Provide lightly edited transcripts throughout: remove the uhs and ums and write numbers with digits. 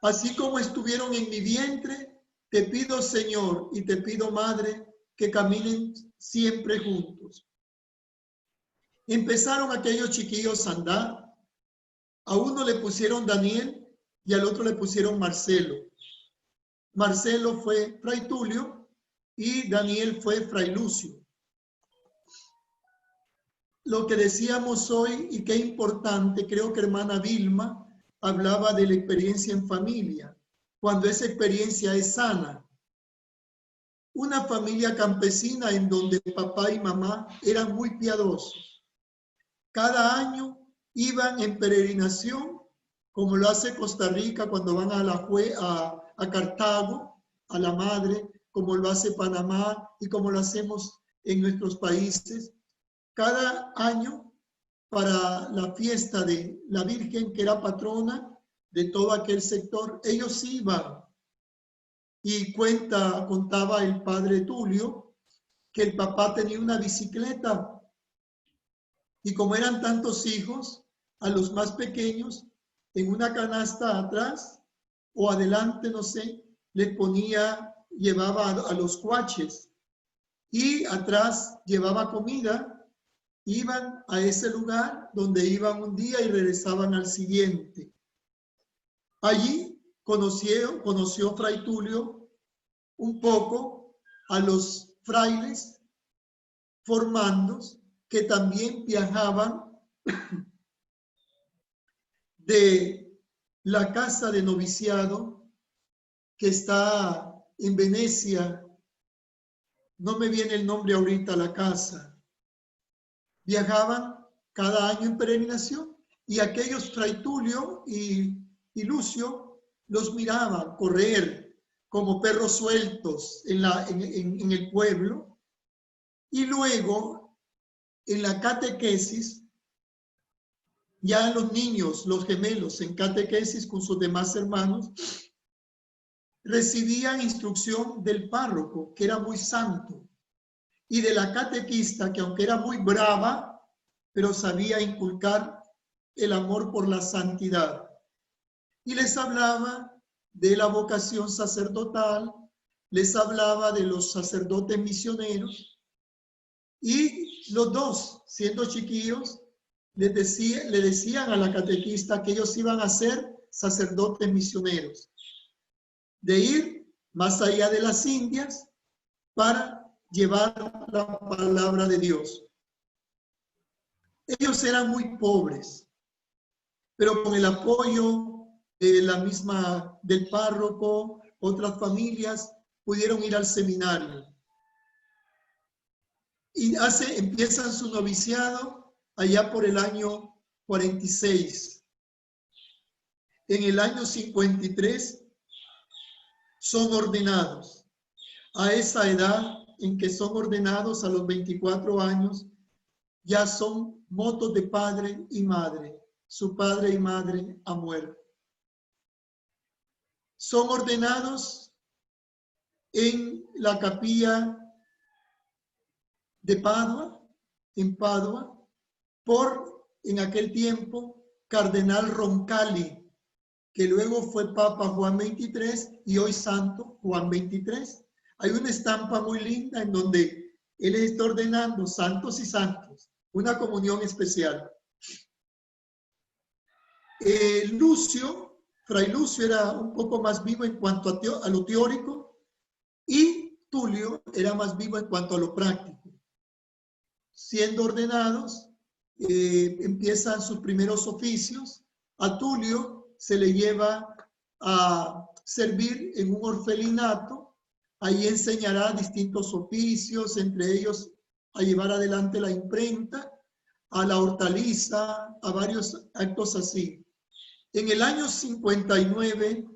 Así como estuvieron en mi vientre, te pido, Señor, y te pido, Madre, que caminen siempre juntos. Empezaron aquellos chiquillos a andar. A uno le pusieron Daniel y al otro le pusieron Marcelo. Marcelo fue Fray Tulio y Daniel fue Fray Lucio. Lo que decíamos hoy, y qué importante, creo que hermana Vilma hablaba de la experiencia en familia, cuando esa experiencia es sana. Una familia campesina en donde papá y mamá eran muy piadosos. Cada año iban en peregrinación, como lo hace Costa Rica cuando van a Cartago, a la Madre, como lo hace Panamá y como lo hacemos en nuestros países. Cada año, para la fiesta de la Virgen, que era patrona de todo aquel sector, ellos iban. Y contaba el padre Tulio que el papá tenía una bicicleta y como eran tantos hijos, a los más pequeños, en una canasta atrás o adelante, no sé, llevaba a los cuaches y atrás llevaba comida. Iban a ese lugar donde iban un día y regresaban al siguiente. Allí conoció Fray Tulio un poco a los frailes formandos que también viajaban de la casa de noviciado que está en Venecia. No me viene el nombre ahorita, la casa. Viajaban cada año en peregrinación y aquellos Fray Tulio y Lucio los miraban correr como perros sueltos en el pueblo. Y luego, en la catequesis, ya los niños, los gemelos, en catequesis con sus demás hermanos, recibían instrucción del párroco, que era muy santo, y de la catequista, que aunque era muy brava, pero sabía inculcar el amor por la santidad. Y les hablaba de la vocación sacerdotal, les hablaba de los sacerdotes misioneros, y los dos, siendo chiquillos, le decían a la catequista que ellos iban a ser sacerdotes misioneros, de ir más allá de las Indias para llevar la palabra de Dios. Ellos eran muy pobres, pero con el apoyo del párroco, otras familias pudieron ir al seminario. Y empiezan su noviciado allá por el año 46. En el año 53 son ordenados. A esa edad en que son ordenados, a los 24 años, ya son motos de padre y madre. Su padre y madre han muerto. Son ordenados en la capilla de Padua, en Padua, por, en aquel tiempo, Cardenal Roncalli, que luego fue Papa Juan XXIII y hoy Santo Juan XXIII. Hay una estampa muy linda en donde él está ordenando santos y santos, una comunión especial. Fray Lucio era un poco más vivo en cuanto a lo teórico y Tulio era más vivo en cuanto a lo práctico. Siendo ordenados, empiezan sus primeros oficios. A Tulio se le lleva a servir en un orfelinato. Ahí enseñará distintos oficios, entre ellos a llevar adelante la imprenta, a la hortaliza, a varios actos así. En el año 59,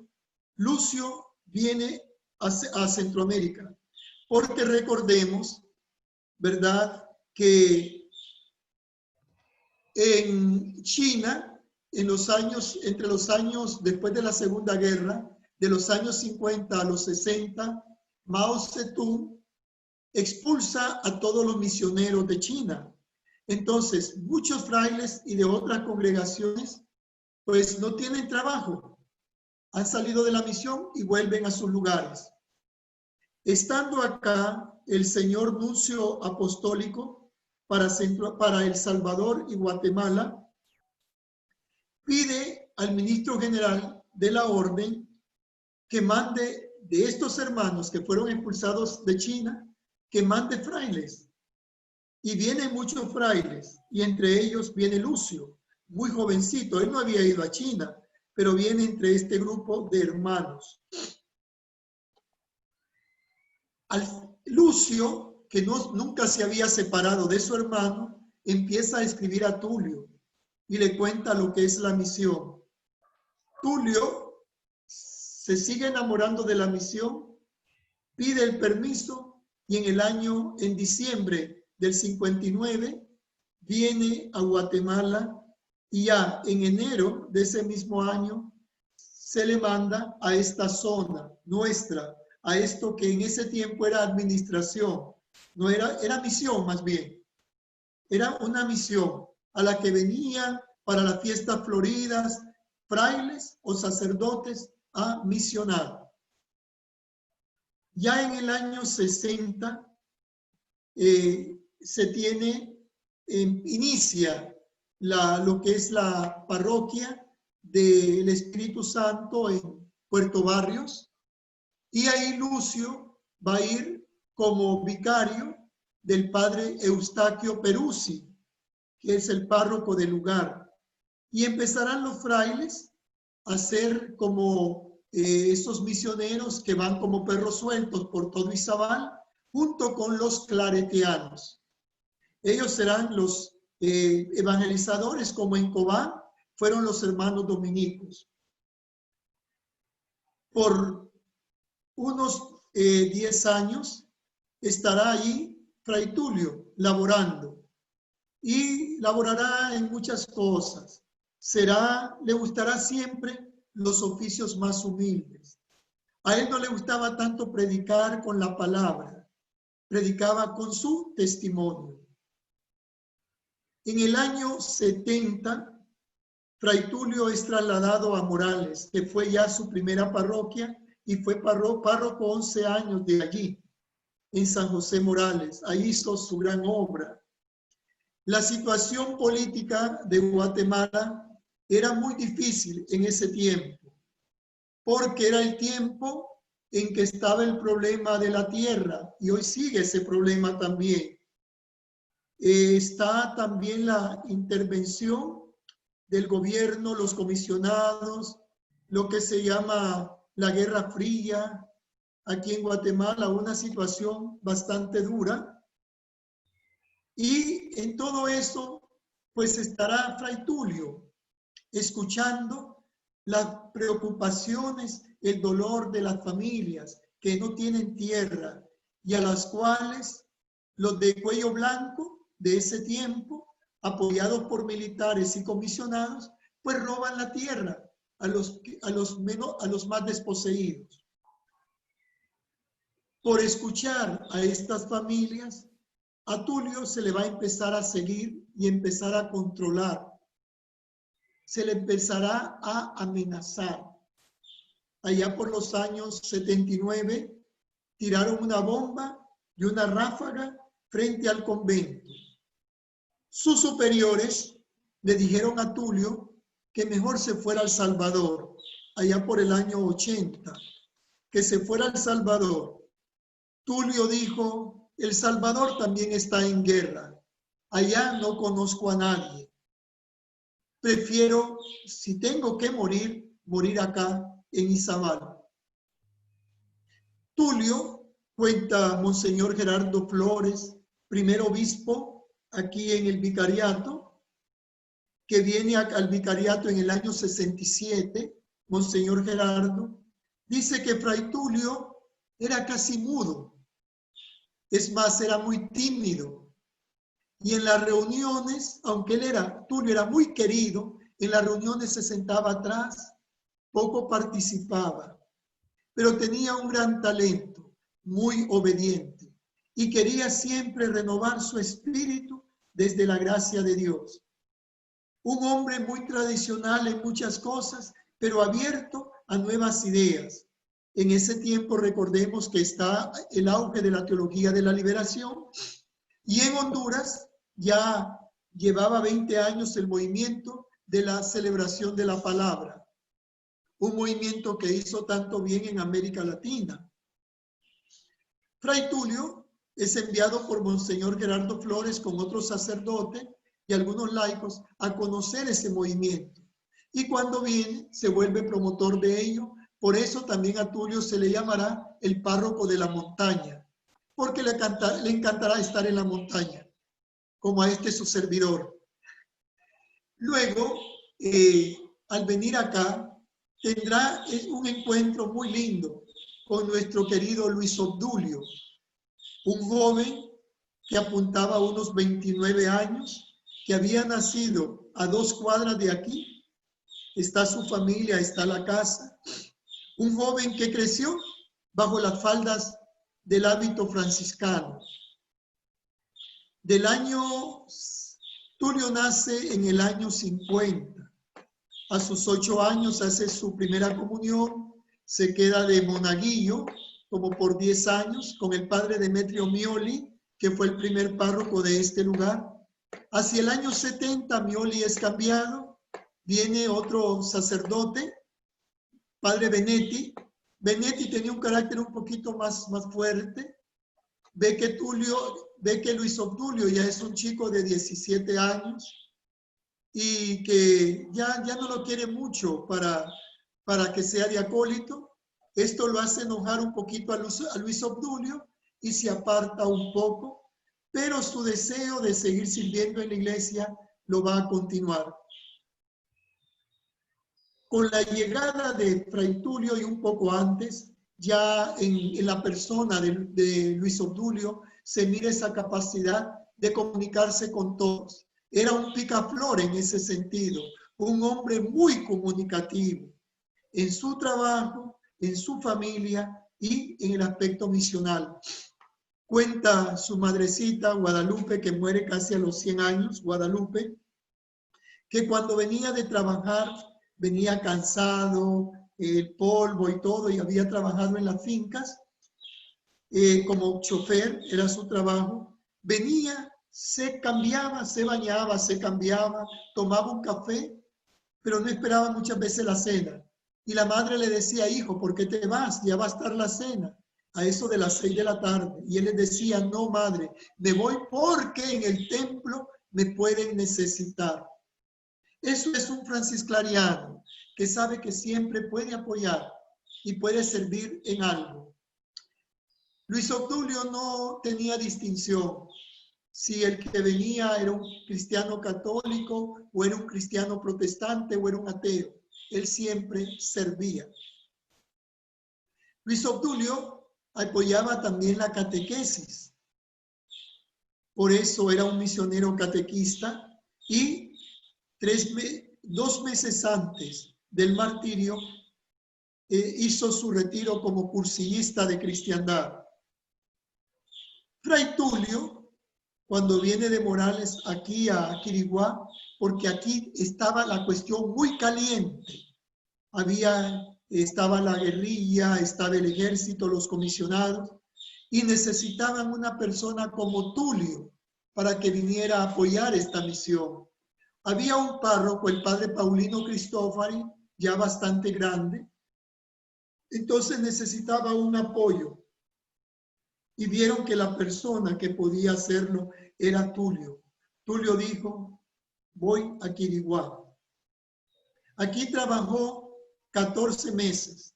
Lucio viene a Centroamérica, porque recordemos, ¿verdad?, que en China, entre los años después de la Segunda Guerra, de los años 50 a los 60, Mao Zedong expulsa a todos los misioneros de China. Entonces, muchos frailes y de otras congregaciones, pues no tienen trabajo. Han salido de la misión y vuelven a sus lugares. Estando acá, el señor nuncio apostólico para El Salvador y Guatemala pide al ministro general de la orden que mande de estos hermanos que fueron expulsados de China, que mande frailes. Y vienen muchos frailes, y entre ellos viene Lucio, muy jovencito. Él no había ido a China, pero viene entre este grupo de hermanos. Lucio, que nunca se había separado de su hermano, empieza a escribir a Tulio y le cuenta lo que es la misión. Tulio se sigue enamorando de la misión, pide el permiso y en diciembre del 59, viene a Guatemala y ya en enero de ese mismo año se le manda a esta zona nuestra, a esto que en ese tiempo era administración, no era misión más bien. Era una misión a la que venían para las fiestas floridas frailes o sacerdotes a misionar. Ya en el año 60 inicia lo que es la parroquia del Espíritu Santo en Puerto Barrios, y ahí Lucio va a ir como vicario del padre Eustaquio Peruzzi, que es el párroco del lugar. Y empezarán los frailes a ser como esos misioneros que van como perros sueltos por todo Izabal, junto con los claretianos. Ellos serán los evangelizadores, como en Cobán fueron los hermanos dominicos. Por unos 10 años estará allí Fray Tulio laborando, y laborará en muchas cosas. Le gustará siempre los oficios más humildes. A él no le gustaba tanto predicar con la palabra, predicaba con su testimonio. En el año 70, Fray Tulio es trasladado a Morales, que fue ya su primera parroquia, y fue párroco 11 años de allí, en San José Morales. Ahí hizo su gran obra. La situación política de Guatemala era muy difícil en ese tiempo, porque era el tiempo en que estaba el problema de la tierra, y hoy sigue ese problema también. Está también la intervención del gobierno, los comisionados, lo que se llama la Guerra Fría, aquí en Guatemala, una situación bastante dura. Y en todo eso, pues estará Fray Tulio, escuchando las preocupaciones, el dolor de las familias que no tienen tierra y a las cuales los de cuello blanco de ese tiempo, apoyados por militares y comisionados, pues roban la tierra a los más desposeídos. Por escuchar a estas familias, a Tulio se le va a empezar a seguir y empezar a controlar. Se le empezará a amenazar. Allá por los años 79, tiraron una bomba y una ráfaga frente al convento. Sus superiores le dijeron a Tulio que mejor se fuera al Salvador, allá por el año 80, que se fuera al Salvador. Tulio dijo: El Salvador también está en guerra, allá no conozco a nadie. Prefiero, si tengo que morir, morir acá en Izabal. Tulio, cuenta Monseñor Gerardo Flores, primer obispo aquí en el vicariato, que viene al vicariato en el año 67, Monseñor Gerardo, dice que Fray Tulio era casi mudo. Es más, era muy tímido. Y en las reuniones, aunque Tulio era muy querido, en las reuniones se sentaba atrás, poco participaba, pero tenía un gran talento, muy obediente, y quería siempre renovar su espíritu desde la gracia de Dios. Un hombre muy tradicional en muchas cosas, pero abierto a nuevas ideas. En ese tiempo recordemos que está el auge de la teología de la liberación, y en Honduras ya llevaba 20 años el movimiento de la celebración de la palabra, un movimiento que hizo tanto bien en América Latina. Fray Tulio es enviado por Monseñor Gerardo Flores con otros sacerdotes y algunos laicos a conocer ese movimiento. Y cuando viene, se vuelve promotor de ello. Por eso también a Tulio se le llamará el párroco de la montaña, porque le encantará estar en la montaña, como a este su servidor. Luego, al venir acá, tendrá un encuentro muy lindo con nuestro querido Luis Obdulio, un joven que apuntaba a unos 29 años, que había nacido a 2 cuadras de aquí. Está su familia, está la casa. Un joven que creció bajo las faldas del hábito franciscano. Tulio nace en el año 50. A sus 8 años hace su primera comunión, se queda de monaguillo como por 10 años con el padre Demetrio Mioli, que fue el primer párroco de este lugar. Hacia el año 70 Mioli es cambiado, viene otro sacerdote, padre Benetti. Benetti tenía un carácter un poquito más fuerte. Ve que Luis Obdulio ya es un chico de 17 años y que ya no lo quiere mucho para que sea diacólito. Esto lo hace enojar un poquito a Luis Obdulio y se aparta un poco, pero su deseo de seguir sirviendo en la iglesia lo va a continuar. Con la llegada de Fray Tulio y un poco antes, ya en la persona de Luis Obdulio se mira esa capacidad de comunicarse con todos. Era un picaflor en ese sentido, un hombre muy comunicativo en su trabajo, en su familia y en el aspecto misional. Cuenta su madrecita Guadalupe, que muere casi a los 100 años, Guadalupe, que cuando venía de trabajar, venía cansado, el polvo y todo, y había trabajado en las fincas, como chofer, era su trabajo. Venía, se cambiaba, se bañaba, se cambiaba, tomaba un café, pero no esperaba muchas veces la cena. Y la madre le decía, hijo, ¿por qué te vas? Ya va a estar la cena, a eso de las 6 de la tarde. Y él le decía, no, madre, me voy porque en el templo me pueden necesitar. Eso es un francisclariano que sabe que siempre puede apoyar y puede servir en algo. Luis Obdulio no tenía distinción si el que venía era un cristiano católico o era un cristiano protestante o era un ateo. Él siempre servía. Luis Obdulio apoyaba también la catequesis. Por eso era un misionero catequista y 2 meses antes del martirio hizo su retiro como cursillista de cristiandad. Fray Tulio, cuando viene de Morales aquí a Quiriguá, porque aquí estaba la cuestión muy caliente, estaba la guerrilla, estaba el ejército, los comisionados, y necesitaban una persona como Tulio para que viniera a apoyar esta misión. Había un párroco, el padre Paulino Cristofari, ya bastante grande, entonces necesitaba un apoyo. Y vieron que la persona que podía hacerlo era Tulio. Tulio dijo, voy a Quiriguá. Aquí trabajó 14 meses.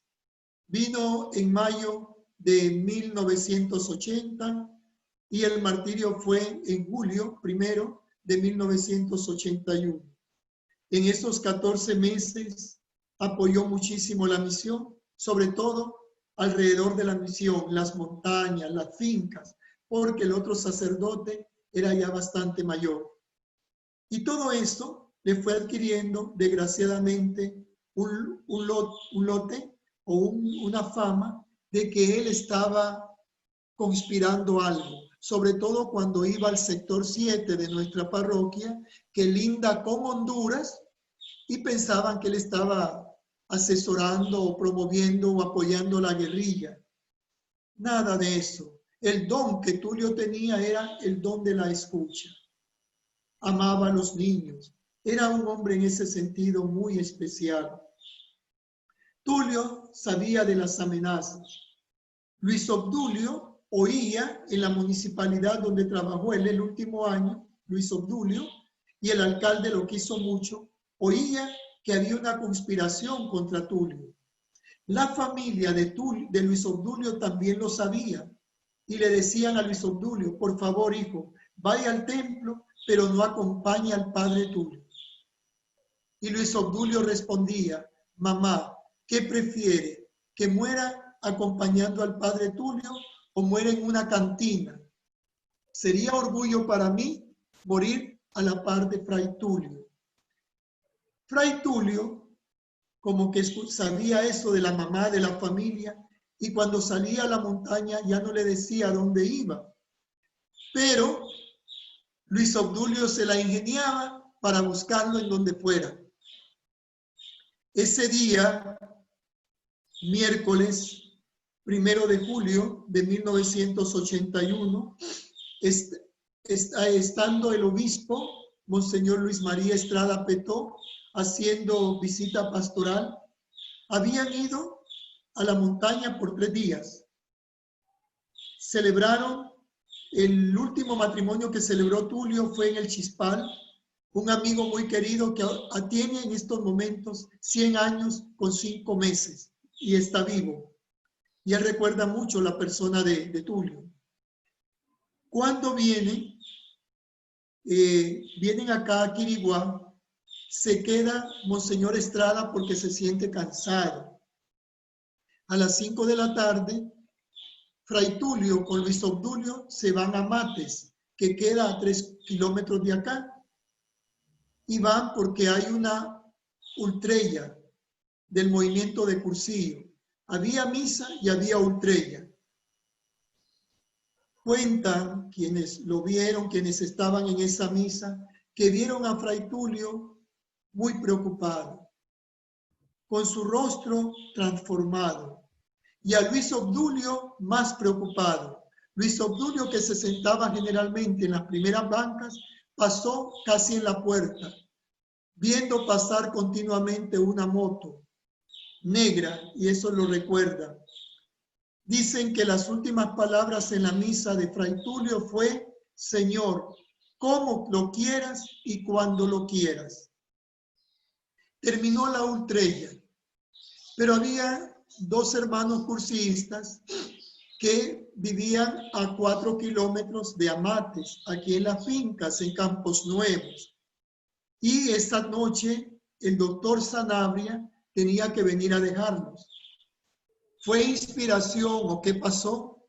Vino en mayo de 1980 y el martirio fue en julio 1 de 1981. En esos 14 meses apoyó muchísimo la misión, sobre todo alrededor de la misión, las montañas, las fincas, porque el otro sacerdote era ya bastante mayor. Y todo esto le fue adquiriendo, desgraciadamente, un lote o una fama de que él estaba conspirando algo, sobre todo cuando iba al sector 7 de nuestra parroquia, que linda con Honduras, y pensaban que él estaba asesorando o promoviendo o apoyando la guerrilla. Nada de eso. El don que Tulio tenía era el don de la escucha. Amaba a los niños. Era un hombre en ese sentido muy especial. Tulio sabía de las amenazas. Luis Obdulio oía en la municipalidad donde trabajó él el último año, Luis Obdulio, y el alcalde lo quiso mucho, oía que había una conspiración contra Tulio. La familia de Luis Obdulio también lo sabía y le decían a Luis Obdulio, por favor, hijo, vaya al templo, pero no acompañe al padre Tulio. Y Luis Obdulio respondía, mamá, ¿qué prefiere? ¿Que muera acompañando al padre Tulio o muera en una cantina? Sería orgullo para mí morir a la par de Fray Tulio. Fray Tulio, como que sabía eso de la mamá, de la familia, y cuando salía a la montaña ya no le decía dónde iba. Pero Luis Obdulio se la ingeniaba para buscarlo en donde fuera. Ese día, miércoles 1 de julio de 1981, estando el obispo, Monseñor Luis María Estrada Petó, haciendo visita pastoral, habían ido a la montaña por 3 días. Celebraron, el último matrimonio que celebró Tulio fue en el Chispal, un amigo muy querido que tiene en estos momentos 100 años con 5 meses y está vivo. Y él recuerda mucho la persona de Tulio. Cuando vienen acá a Quiriguá, se queda Monseñor Estrada porque se siente cansado. A las 5 de la tarde, Fray Tulio con Luis Obdulio se van a Mates, que queda a 3 kilómetros de acá. Y van porque hay una ultrella del movimiento de Cursillo. Había misa y había ultrella. Cuentan quienes lo vieron, quienes estaban en esa misa, que vieron a Fray Tulio muy preocupado, con su rostro transformado, y a Luis Obdulio más preocupado. Luis Obdulio, que se sentaba generalmente en las primeras bancas, pasó casi en la puerta, viendo pasar continuamente una moto negra, y eso lo recuerda. Dicen que las últimas palabras en la misa de Fray Tulio fue, Señor, como lo quieras y cuando lo quieras. Terminó la ultrella, pero había 2 hermanos cursistas que vivían a 4 kilómetros de Amates, aquí en las fincas, en Campos Nuevos. Y esta noche el doctor Sanabria tenía que venir a dejarnos. ¿Fue inspiración o qué pasó?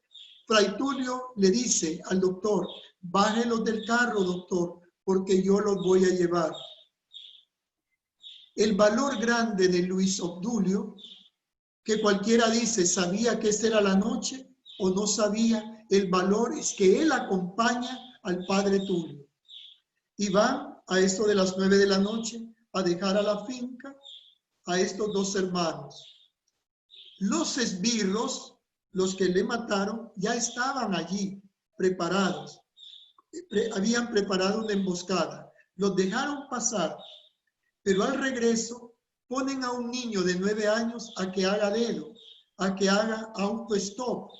Fray Tulio le dice al doctor, bájelos del carro, doctor, porque yo los voy a llevar. El valor grande de Luis Obdulio, que cualquiera dice, ¿sabía que esa era la noche o no sabía? El valor es que él acompaña al padre Tulio. Y van a esto de las 9 de la noche a dejar a la finca a estos 2 hermanos. Los esbirros, los que le mataron, ya estaban allí preparados. Habían preparado una emboscada. Los dejaron pasar, pero al regreso ponen a un niño de 9 años a que haga dedo, a que haga autostop.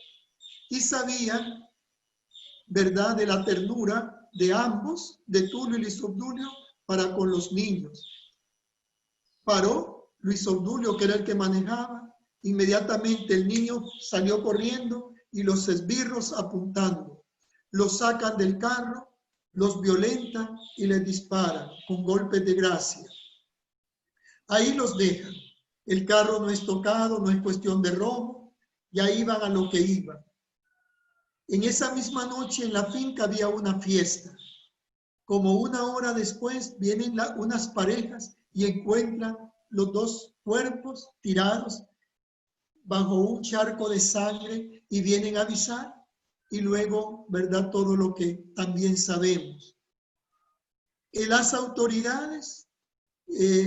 Y sabían, ¿verdad?, de la ternura de ambos, de Tulio y Luis Obdulio, para con los niños. Paró Luis Obdulio, que era el que manejaba. Inmediatamente el niño salió corriendo y los esbirros apuntando. Los sacan del carro, los violentan y les disparan con golpes de gracia. Ahí los dejan. El carro no es tocado, no es cuestión de robo, ya iban a lo que iban. En esa misma noche en la finca había una fiesta. Como 1 hora después vienen unas parejas y encuentran los 2 cuerpos tirados bajo un charco de sangre y vienen a avisar y luego, ¿verdad?, todo lo que también sabemos. Las autoridades,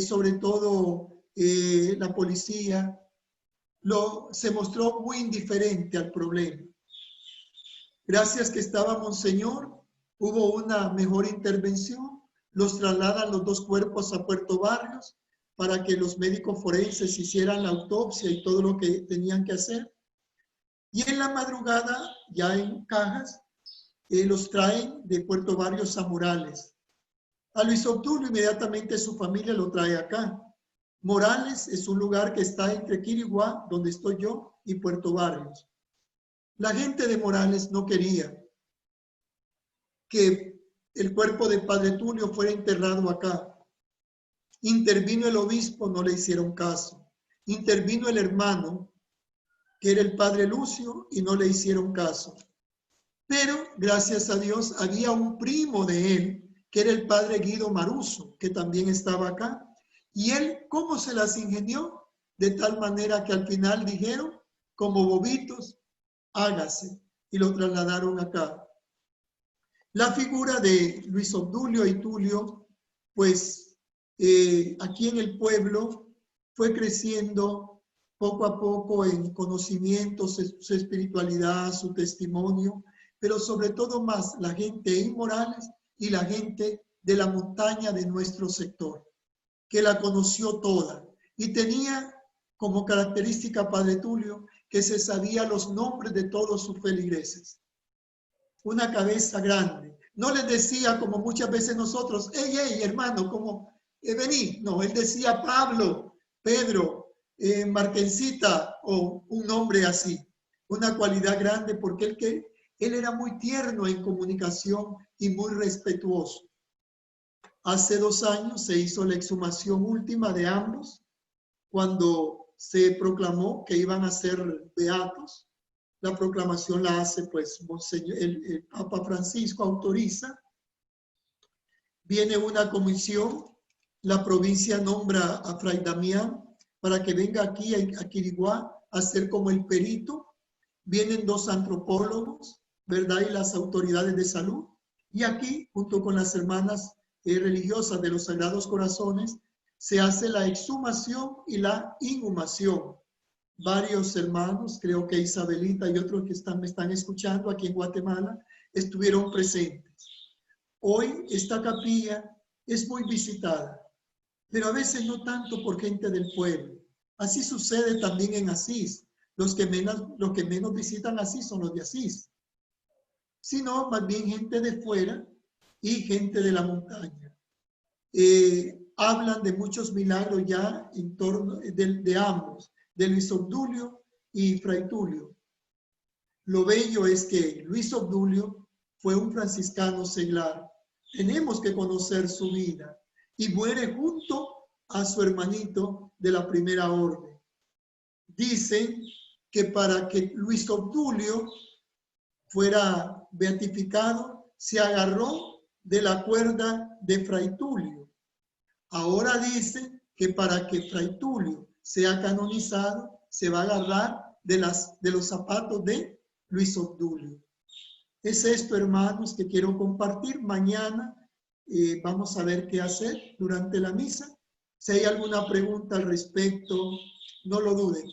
sobre todo la policía, se mostró muy indiferente al problema. Gracias que estaba Monseñor, hubo una mejor intervención, los trasladan los dos cuerpos a Puerto Barrios para que los médicos forenses hicieran la autopsia y todo lo que tenían que hacer. Y en la madrugada, ya en cajas, los traen de Puerto Barrios a Morales. A Luis Obdulio inmediatamente su familia lo trae acá. Morales es un lugar que está entre Quiriguá, donde estoy yo, y Puerto Barrios. La gente de Morales no quería que el cuerpo de Padre Tulio fuera enterrado acá. Intervino el obispo, no le hicieron caso. Intervino el hermano, que era el Padre Lucio, y no le hicieron caso. Pero, gracias a Dios, había un primo de él, que era el Padre Guido Maruso, que también estaba acá. Y él, ¿cómo se las ingenió? De tal manera que al final dijeron, como bobitos, hágase. Y lo trasladaron acá. La figura de Luis Obdulio y Tulio, pues aquí en el pueblo fue creciendo poco a poco en conocimiento, su espiritualidad, su testimonio, pero sobre todo más la gente en Morales y la gente de la montaña de nuestro sector, que la conoció toda y tenía como característica Padre Tulio que se sabía los nombres de todos sus feligreses. Una cabeza grande. No les decía como muchas veces nosotros, hey, hermano, como vení. No, él decía Pablo, Pedro, Marquencita o un nombre así. Una cualidad grande porque él era muy tierno en comunicación y muy respetuoso. Hace 2 años se hizo la exhumación última de ambos cuando se proclamó que iban a ser beatos. La proclamación la hace, pues, Monseñor, el Papa Francisco autoriza. Viene una comisión, la provincia nombra a Fray Damián para que venga aquí a Quiriguá a ser como el perito. Vienen 2 antropólogos, ¿verdad? Y las autoridades de salud. Y aquí, junto con las hermanas religiosas de los Sagrados Corazones, se hace la exhumación y la inhumación. Varios hermanos, creo que Isabelita y otros que me están escuchando aquí en Guatemala, estuvieron presentes. Hoy esta capilla es muy visitada, pero a veces no tanto por gente del pueblo. Así sucede también en Asís. Los que menos visitan Asís son los de Asís, sino más bien gente de fuera y gente de la montaña. Hablan de muchos milagros ya en torno de ambos, de Luis Obdulio y Fray Tulio. Lo bello es que Luis Obdulio fue un franciscano seglar. Tenemos que conocer su vida y muere junto a su hermanito de la primera orden. Dicen que para que Luis Obdulio fuera beatificado, se agarró de la cuerda de Fray Tulio. Ahora dicen que para que Fray Tulio sea canonizado, se va a agarrar de los zapatos de Luis Obdulio. Es esto, hermanos, que quiero compartir. Mañana vamos a ver qué hacer durante la misa. Si hay alguna pregunta al respecto, no lo duden.